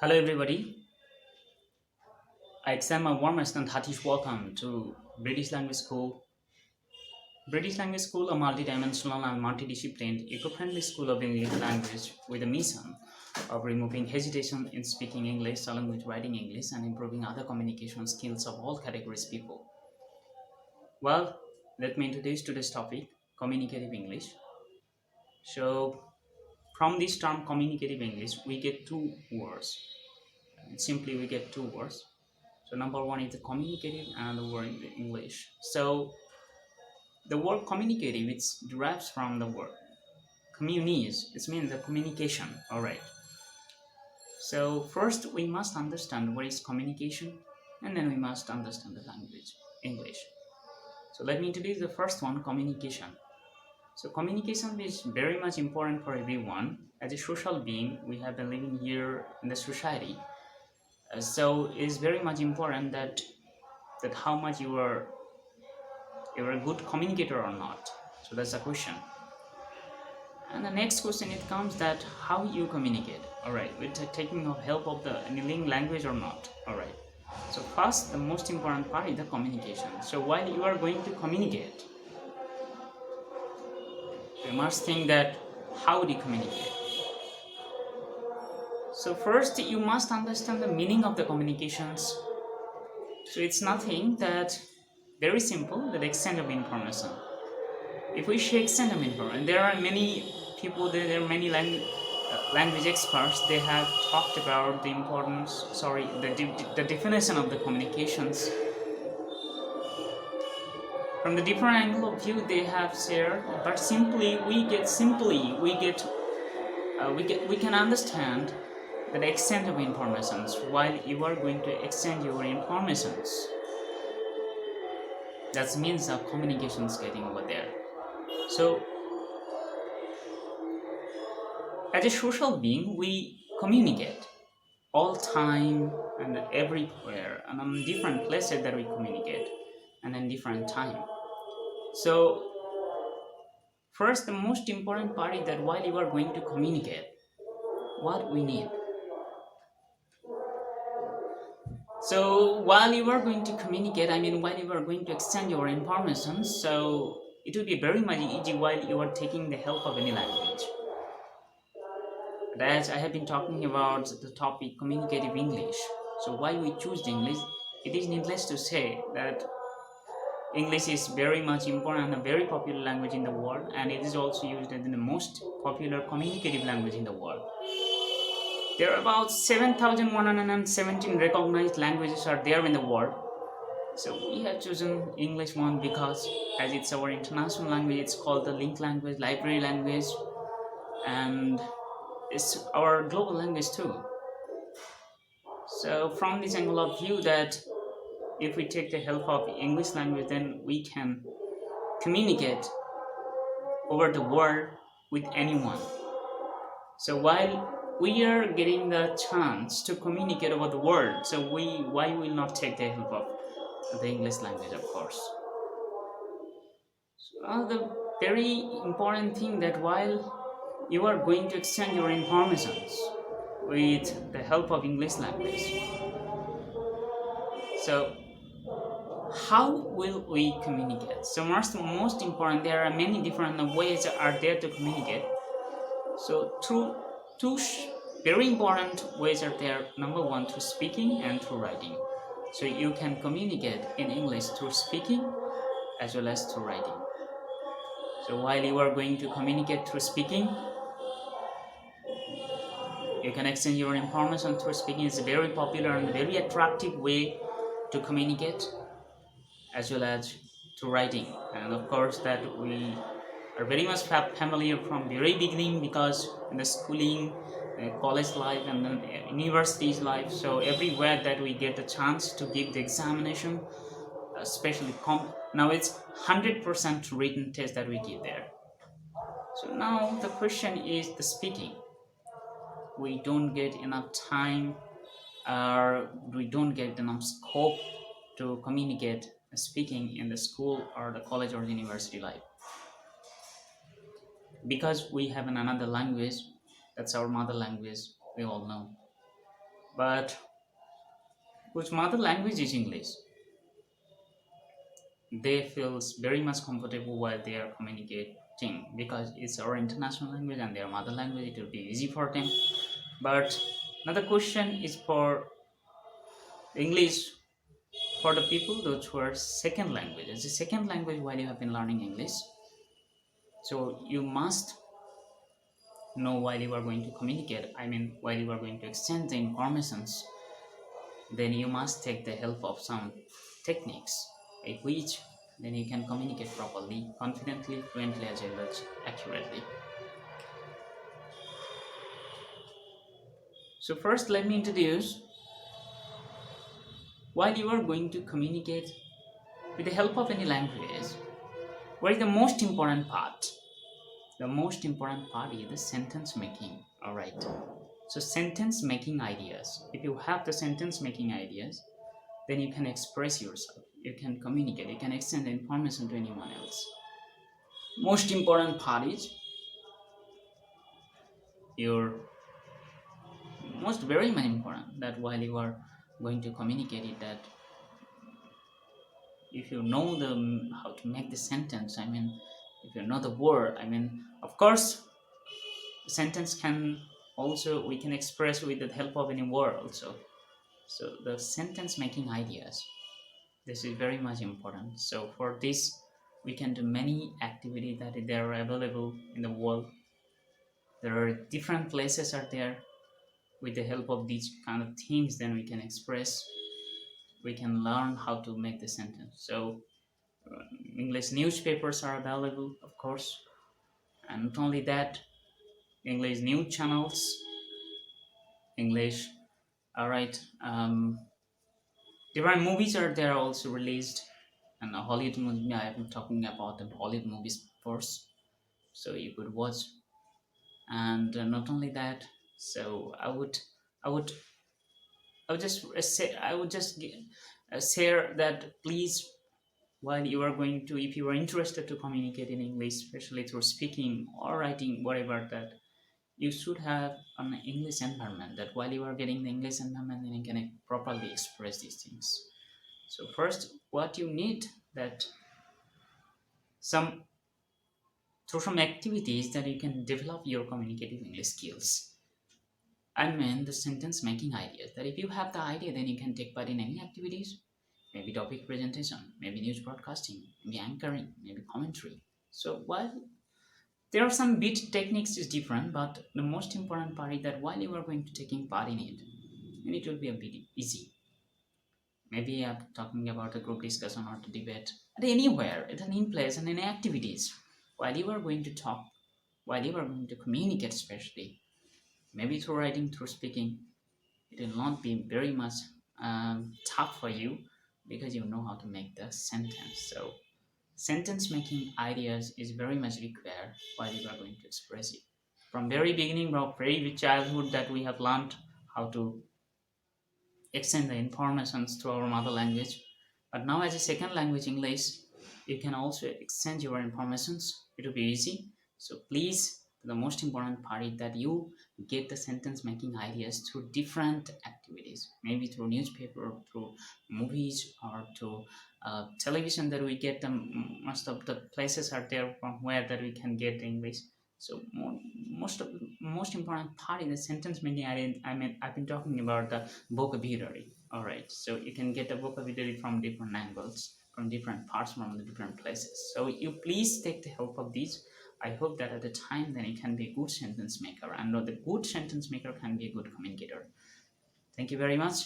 Hello, everybody. I extend my warmest and heartiest welcome to British Language School. British Language School, a multidimensional and multidisciplined, eco-friendly school of English language with a mission of removing hesitation in speaking English along with writing English and improving other communication skills of all categories people. Well, let me introduce today's topic, communicative English. So, from this term communicative English, we get two words. Simply, we get two words. So number one is the communicative and the word in the English. So the word communicative it derives from the word communis. It means the communication. All right. So first we must understand what is communication, and then we must understand the language English. So let me introduce the first one, communication. So communication is very much important for everyone. As a social being, we have been living here in the society. So it's very much important that how much you're a good communicator or not. So that's the question. And the next question it comes that how you communicate. All right, with taking of help of the any language or not. All right. So first, the most important part is the communication. So while you are going to communicate, you must think that how do you communicate. So first, you must understand the meaning of the communications. So it's nothing that very simple, the exchange of information. If we say extent of information, there are many people, there are many language experts, they have talked about the importance, the definition of the communications. From the different angle of view they have shared, but we can understand the extent of informations while you are going to exchange your informations. That means the communication is getting over there. So as a social being, we communicate all time and everywhere and on different places that we communicate and in different time. So first, the most important part is that while you are going to communicate, what we need. So while you are going to communicate, I mean while you are going to extend your information, so it will be very much easy while you are taking the help of any language. As I have been talking about the topic communicative English. So why we choose the English? It is needless to say that English is very much important and a very popular language in the world, and it is also used as the most popular communicative language in the world. There are about 7,117 recognized languages are there in the world. So we have chosen English one because as it's our international language, it's called the link language, library language, and it's our global language too. So from this angle of view that if we take the help of English language, then we can communicate over the world with anyone. So while we are getting the chance to communicate over the world, so why will not take the help of the English language, of course. So now the very important thing that while you are going to exchange your informations with the help of English language, so how will we communicate? So most important, there are many different ways are there to communicate. So through two very important ways are there. Number one, through speaking and through writing. So you can communicate in English through speaking as well as through writing. So while you are going to communicate through speaking, you can exchange your information through speaking. It's a very popular and very attractive way to communicate as well as to writing. And of course that we are very much familiar from very beginning because in the schooling, college life and then university's life, so everywhere that we get the chance to give the examination, especially now it's 100% written test that we give there. So now the question is the speaking. We don't get enough time or we don't get enough scope to communicate speaking in the school or the college or the university life because we have another language, that's our mother language, we all know. but whose mother language is English, they feel very much comfortable while they are communicating because it's our international language and their mother language. It will be easy for them. But another question is for English for the people those who are second language. As a second language while you have been learning English, so you must know while you are going to communicate. I mean, while you are going to exchange the informations, then you must take the help of some techniques by which then you can communicate properly, confidently, fluently, as well as accurately. So first, let me introduce while you are going to communicate with the help of any language, what is the most important part? The most important part is the sentence making. All right. So sentence making ideas. If you have the sentence making ideas, then you can express yourself. You can communicate. You can extend the information to anyone else. Most important part is your most very much important that while you are going to communicate it, that if you know the how to make the sentence, I mean, if you know the word, I mean, of course sentence can also we can express with the help of any word also. So the sentence making ideas, this is very much important. So for this we can do many activities that they are available in the world. There are different places are there. With the help of these kind of things, then we can express, we can learn how to make the sentence. So uh, English newspapers are available, of course, and not only that, English news channels, English, all right, different movies are there also released, and a Hollywood movie. I am talking about the Hollywood movies first, so you could watch, and not only that. So I would, I would just say, I would just share that please, while you are going to, if you are interested to communicate in English, especially through speaking or writing, whatever that, you should have an English environment. That while you are getting the English environment, then you can properly express these things. So first, what you need that some through some activities that you can develop your communicative English skills. I mean the sentence making ideas. That if you have the idea, then you can take part in any activities, maybe topic presentation, maybe news broadcasting, maybe anchoring, maybe commentary. So while there are some bit techniques is different, but the most important part is that while you are going to taking part in it, then it will be a bit easy. Maybe I'm talking about a group discussion or a debate at anywhere, at any place and any activities. While you are going to talk, while you are going to communicate, especially maybe through writing, through speaking, it will not be very much tough for you because you know how to make the sentence. So sentence making ideas is very much required while you are going to express it. From very beginning, from very childhood, that we have learned how to extend the informations to our mother language. But now as a second language English, you can also extend your informations. It will be easy. So please, the most important part is that you get the sentence making ideas through different activities, maybe through newspaper, through movies, or to television that we get them. Most of the places are there from where that we can get English. So most of the most important part in the sentence making idea, I mean, I've been talking about the vocabulary. All right, so you can get a vocabulary from different angles, from different parts, from the different places. So you please take the help of these. I hope that at the time then you can be a good sentence maker, and the good sentence maker can be a good communicator. Thank you very much.